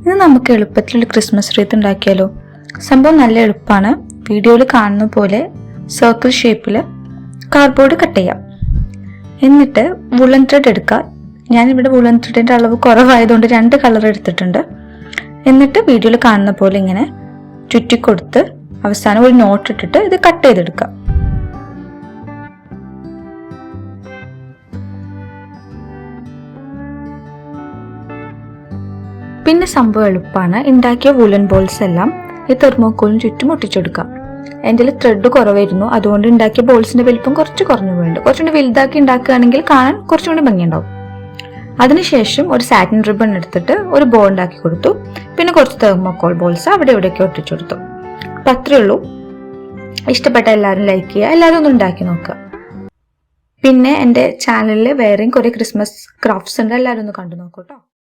ഇന്ന് നമുക്ക് എളുപ്പത്തിലുള്ള Christmas wreath ഉണ്ടാക്കിയാലോ. സംഭവം നല്ല എളുപ്പമാണ്. വീഡിയോയിൽ കാണുന്ന പോലെ സർക്കിൾ ഷേപ്പിൽ കാർഡ്ബോർഡ് കട്ട് ചെയ്യാം. എന്നിട്ട് വുളൻ ത്രെഡ് എടുക്കുക. ഞാനിവിടെ വുളൻ ത്രെഡിൻ്റെ അളവ് കുറവായതുകൊണ്ട് 2 കളർ എടുത്തിട്ടുണ്ട്. എന്നിട്ട് വീഡിയോയിൽ കാണുന്ന പോലെ ഇങ്ങനെ ചുറ്റിക്കൊടുത്ത് അവസാനം ഒരു നോട്ട് ഇട്ടിട്ട് ഇത് കട്ട് ചെയ്തെടുക്കുക. പിന്നെ സംഭവം എളുപ്പമാണ്. ഉണ്ടാക്കിയ വുളൻ ബോൾസ് എല്ലാം ഈ തെർമോക്കോളിന് ചുറ്റും ഒട്ടിച്ചെടുക്കാം. എൻ്റെ ത്രെഡ് കുറവായിരുന്നു, അതുകൊണ്ട് ഉണ്ടാക്കിയ ബോൾസിന്റെ വലിപ്പം കുറച്ച് കുറഞ്ഞു പോയിട്ടുണ്ട്. കുറച്ചുകൂടി വലുതാക്കി ഉണ്ടാക്കുകയാണെങ്കിൽ കാണാൻ കുറച്ചുകൂടി ഭംഗിയുണ്ടാവും. അതിനുശേഷം ഒരു സാറ്റിൻ റിബൺ എടുത്തിട്ട് ഒരു ബോ ഉണ്ടാക്കി കൊടുത്തു. പിന്നെ കുറച്ച് തെർമോക്കോൾ ബോൾസ് അവിടെ ഇവിടെയൊക്കെ ഒട്ടിച്ചെടുത്തു. അപ്പം അത്രയേ ഉള്ളൂ. ഇഷ്ടപ്പെട്ട എല്ലാവരും ലൈക്ക് ചെയ്യുക, എല്ലാവരും ഒന്ന് ഉണ്ടാക്കി നോക്കുക. പിന്നെ എൻ്റെ ചാനലിൽ വേറെയും കുറേ ക്രിസ്മസ് ക്രാഫ്റ്റ്സ് ഉണ്ട്, എല്ലാവരും ഒന്ന് കണ്ടു നോക്കൂ കേട്ടോ.